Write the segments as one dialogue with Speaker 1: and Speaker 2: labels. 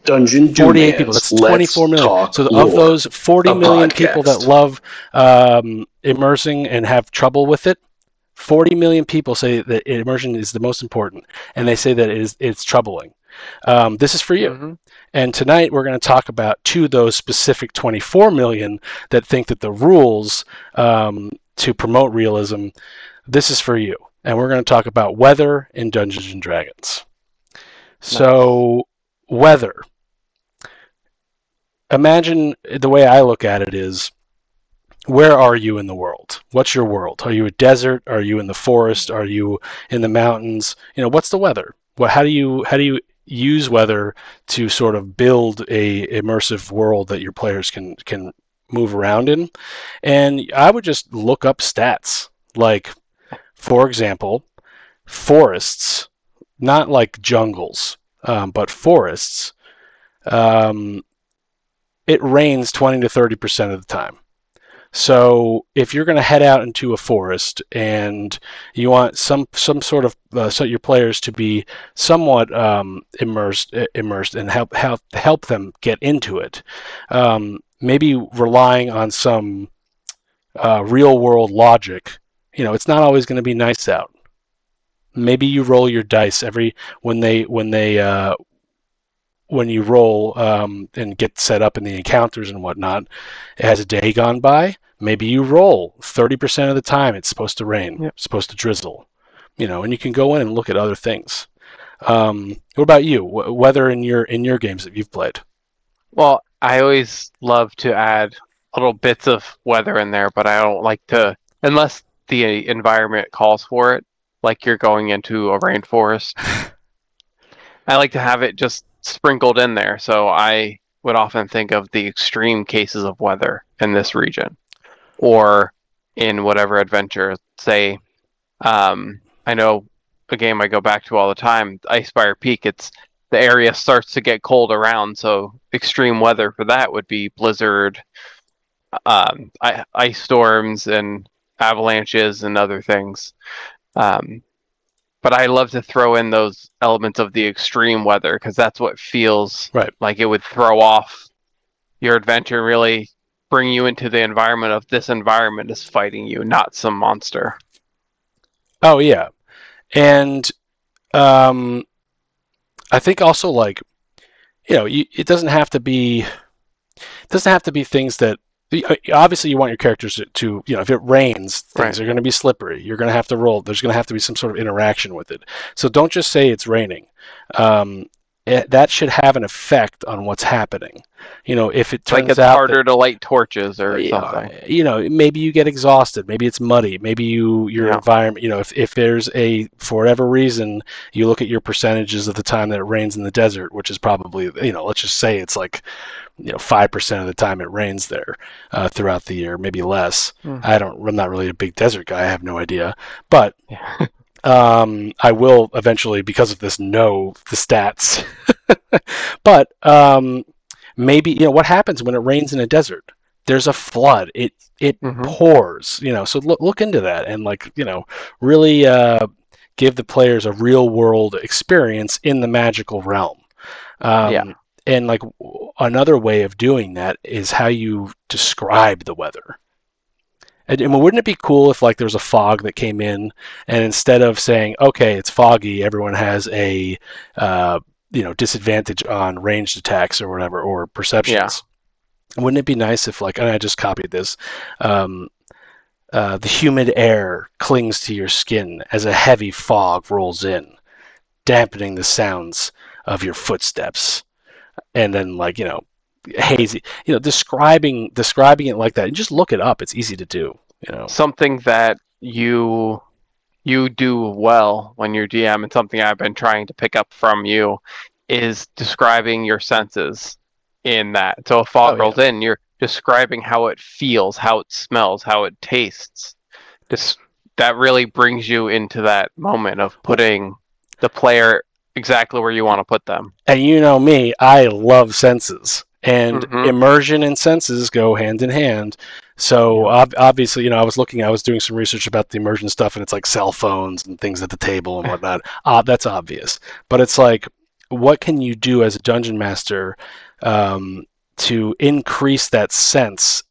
Speaker 1: Dungeon
Speaker 2: 48 people. That's 24 million. So of those 40 million people that love immersing and have trouble with it, 40 million people say that immersion is the most important, and they say that it's troubling. This is for you. Mm-hmm. And tonight we're going to talk about to those specific 24 million that think that the rules to promote realism, this is for you. And we're going to talk about weather in Dungeons & Dragons. So, weather. Imagine the way I look at it is, where are you in the world? What's your world? Are you a desert? Are you in the forest? Are you in the mountains? What's the weather? How do you use weather to sort of build a immersive world that your players can move around in? And I would just look up stats. Like, for example, forests, not like jungles, but forests, it rains 20 to 30% of the time. So if you're going to head out into a forest and you want some sort of so your players to be somewhat immersed and help them get into it, maybe relying on some real world logic. It's not always going to be nice out. Maybe you roll your dice when you roll and get set up in the encounters and whatnot. As a day gone by, maybe you roll 30% of the time it's supposed to rain, It's supposed to drizzle, and you can go in and look at other things. What about you? Weather in your games that you've played?
Speaker 3: Well, I always love to add little bits of weather in there, but I don't like to, unless the environment calls for it, like you're going into a rainforest. I like to have it just sprinkled in there, so I would often think of the extreme cases of weather in this region, or in whatever adventure. Say, I know a game I go back to all the time, Icespire Peak. It's the area starts to get cold around, so extreme weather for that would be blizzard, ice storms, and avalanches and other things. But I love to throw in those elements of the extreme weather because that's what feels like it would throw off your adventure and really bring you into the environment of this environment is fighting you, not some monster.
Speaker 2: Oh, yeah. And I think also, it doesn't have to be things that, obviously you want your characters to if it rains, things are going to be slippery. You're going to have to roll. There's going to have to be some sort of interaction with it. So don't just say it's raining. That should have an effect on what's happening. If it turns
Speaker 3: like it's
Speaker 2: out
Speaker 3: harder to light torches or something.
Speaker 2: Maybe you get exhausted. Maybe it's muddy. Maybe your environment. if there's for whatever reason, you look at your percentages of the time that it rains in the desert, which is probably let's just say it's like 5% of the time it rains there throughout the year, maybe less. I'm not really a big desert guy. I have no idea, but. I will eventually, because of this, know the stats. But maybe what happens when it rains in a desert? There's a flood. It pours. So look into that and really give the players a real world experience in the magical realm. And another way of doing that is how you describe the weather. And wouldn't it be cool if there was a fog that came in, and instead of saying, okay, it's foggy, everyone has a disadvantage on ranged attacks or whatever, or perceptions? Yeah. Wouldn't it be nice if and I just copied this, the humid air clings to your skin as a heavy fog rolls in, dampening the sounds of your footsteps, and then hazy, describing it like that, and just look it up. It's easy to do.
Speaker 3: Something that you do well when you're DM, and something I've been trying to pick up from you, is describing your senses in that. So if fog rolls in, you're describing how it feels, how it smells, how it tastes. That really brings you into that moment of putting the player exactly where you want to put them.
Speaker 2: And me, I love senses. And immersion and senses go hand in hand. So obviously, I was doing some research about the immersion stuff, and it's like cell phones and things at the table and whatnot. That's obvious. But it's what can you do as a dungeon master to increase that sense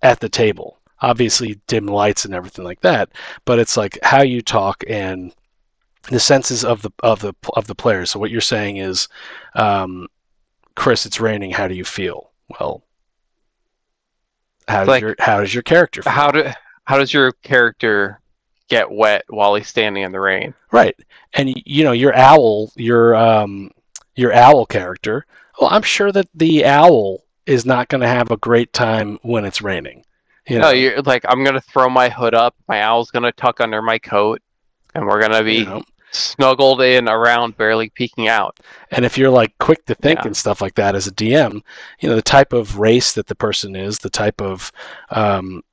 Speaker 2: at the table? Obviously, dim lights and everything like that, but it's like how you talk and the senses of the players. So what you're saying is, Chris, it's raining. How do you feel? Well, how does your character feel?
Speaker 3: How does your character get wet while he's standing in the rain?
Speaker 2: Right, and your owl character. Well, I'm sure that the owl is not going to have a great time when it's raining.
Speaker 3: No, you're like, I'm gonna throw my hood up. My owl's gonna tuck under my coat, and we're gonna be snuggled in around, barely peeking out.
Speaker 2: And if you're like quick to think and stuff like that as a DM, the type of race that the person is, the type of,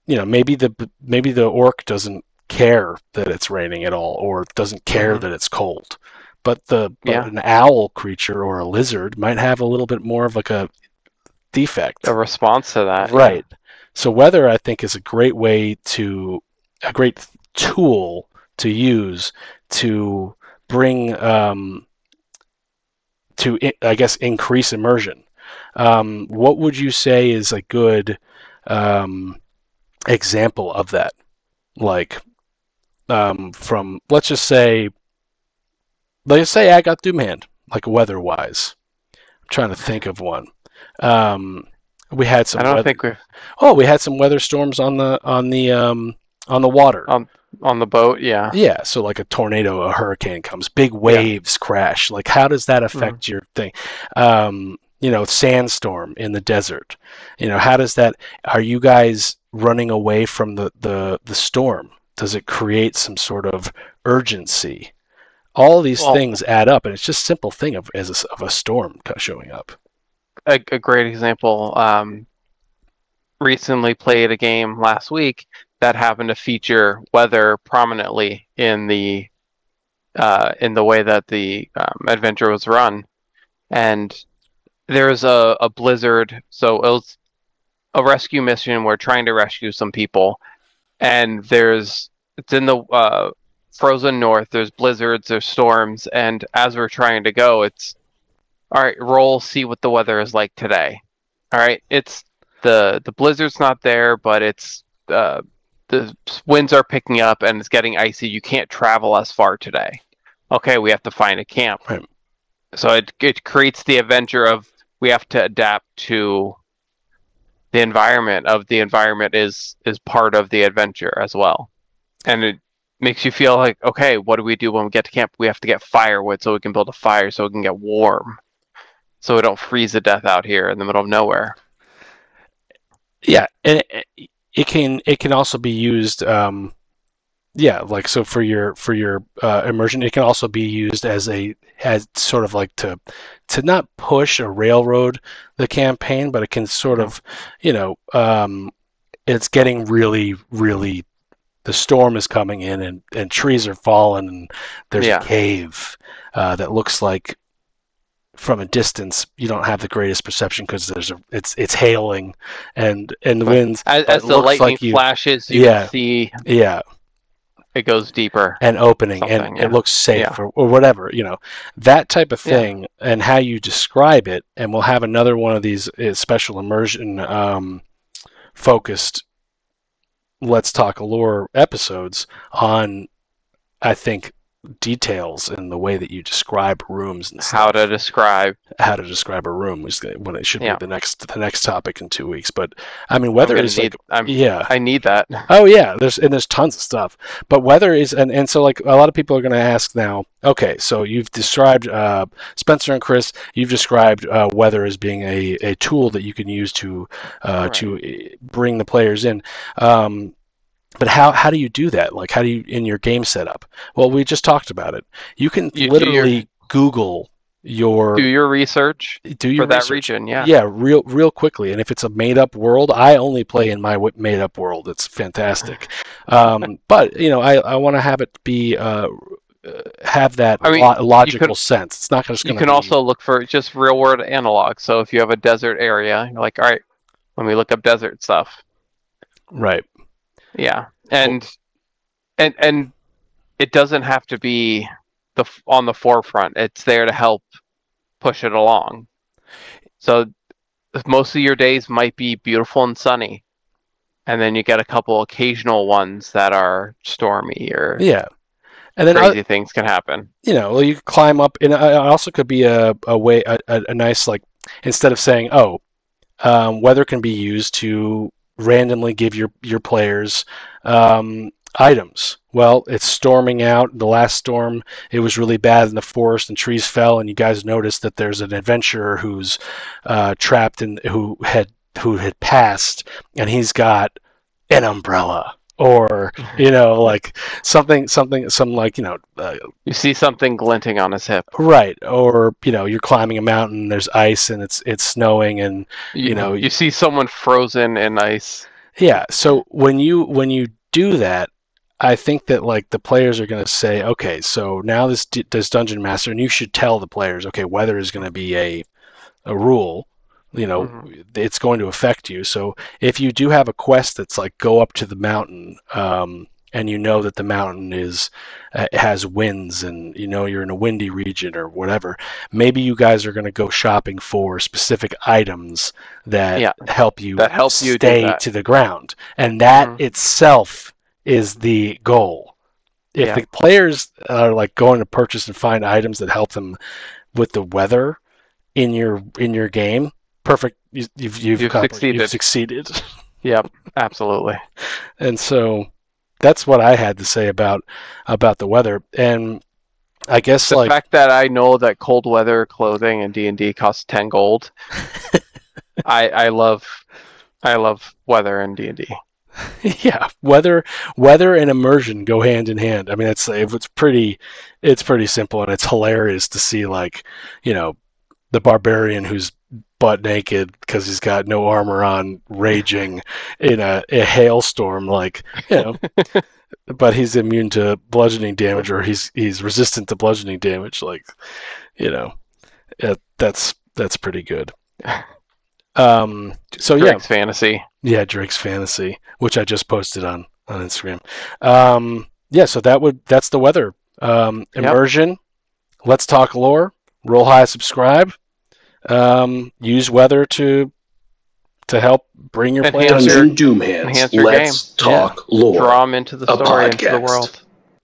Speaker 2: maybe the orc doesn't care that it's raining at all, or doesn't care that it's cold, but an owl creature or a lizard might have a little bit more of like a defect,
Speaker 3: a response to that,
Speaker 2: right? So weather, I think, is a great tool to use to bring, I guess, increase immersion. What would you say is a good example of that? Like, from, let's say I got Doomhand, like weather-wise. I'm trying to think of one. We had some. we had some weather storms on the water.
Speaker 3: On the boat, yeah.
Speaker 2: Yeah, so like a tornado, a hurricane comes, big waves crash. Like, how does that affect your thing? Sandstorm in the desert. How does that? Are you guys running away from the storm? Does it create some sort of urgency? All of these things add up, and it's just a simple thing of a storm showing up.
Speaker 3: A great example. Recently played a game last week that happened to feature weather prominently in the way that the adventure was run, and there's a blizzard. So it was a rescue mission. We're trying to rescue some people, and it's in the frozen north. There's blizzards, there's storms, and as we're trying to go, it's all right. Roll, see what the weather is like today. All right, it's the blizzard's not there, but it's the winds are picking up and it's getting icy. You can't travel as far today. Okay, we have to find a camp.
Speaker 2: Right.
Speaker 3: So it creates the adventure of we have to adapt to the environment. The environment is part of the adventure as well, and it makes you feel like, okay, what do we do when we get to camp? We have to get firewood so we can build a fire so we can get warm, so we don't freeze to death out here in the middle of nowhere.
Speaker 2: Yeah, and it can also be used. Like, so for your immersion, it can also be used as sort of like to not push or railroad the campaign, but it can sort of, it's getting really, really, the storm is coming in and trees are falling and there's a cave that looks like, from a distance, you don't have the greatest perception because it's hailing and the winds.
Speaker 3: As the lightning flashes, you can see.
Speaker 2: Yeah.
Speaker 3: It goes deeper
Speaker 2: and opening, and it looks safe or whatever. That type of thing, and how you describe it. And we'll have another one of these special immersion focused Let's Talk Allure episodes on, I think, details in the way that you describe rooms and
Speaker 3: how to describe
Speaker 2: a room when it should be the next topic in 2 weeks. But I mean, weather is
Speaker 3: I need that.
Speaker 2: Oh yeah, there's tons of stuff, but weather is and so like a lot of people are going to ask now, okay, so you've described Spencer and Chris, you've described weather as being a tool that you can use to bring the players in. But how do you do that? Like, how do you, in your game setup? Well, we just talked about it. You can literally Google do
Speaker 3: your research for that region.
Speaker 2: Yeah, real quickly. And if it's a made-up world, I only play in my made-up world. It's fantastic. But I want to have it be have that logical sense. It's not just going to.
Speaker 3: You can also look for just real-world analogs. So if you have a desert area, you're like, all right, let me look up desert stuff.
Speaker 2: Right.
Speaker 3: Yeah, and it doesn't have to be on the forefront. It's there to help push it along. So most of your days might be beautiful and sunny, and then you get a couple occasional ones that are stormy or
Speaker 2: and then
Speaker 3: crazy things can happen.
Speaker 2: Well, you could climb up, and it also could be a way, a nice, like, instead of saying, weather can be used to randomly give your players items. Well, it's storming out. The last storm, it was really bad in the forest and trees fell, and you guys noticed that there's an adventurer who's trapped and who had passed, and he's got an umbrella. Or like something like
Speaker 3: you see something glinting on his hip,
Speaker 2: right? Or you're climbing a mountain, there's ice and it's snowing, and
Speaker 3: you see someone frozen in ice.
Speaker 2: Yeah. So when you do that, I think that like the players are going to say, okay, so now this dungeon master, and you should tell the players, okay, weather is going to be a rule. It's going to affect you. So if you do have a quest that's like go up to the mountain, and that the mountain has winds, and you're in a windy region or whatever, maybe you guys are going to go shopping for specific items that help you stay to the ground, and that itself is the goal. If the players are like going to purchase and find items that help them with the weather in your game, perfect. You've succeeded.
Speaker 3: Yep, absolutely.
Speaker 2: And so that's what I had to say about the weather. And I guess
Speaker 3: the fact that I know that cold weather clothing in D&D costs 10 gold. I love weather in D&D.
Speaker 2: Yeah, weather and immersion go hand in hand. I mean, it's pretty simple, and it's hilarious to see like the barbarian who's butt naked because he's got no armor on, raging in a hailstorm, like but he's immune to bludgeoning damage, or he's resistant to bludgeoning damage, like that's pretty good. So
Speaker 3: Drake's Fantasy.
Speaker 2: Yeah, Drake's Fantasy, which I just posted on Instagram. So that's the weather. Immersion. Let's talk lore. Roll high, subscribe. Use weather to help bring your players.
Speaker 1: Dungeon Doom Hands. Let's talk lore.
Speaker 3: Draw them into the story, into the world.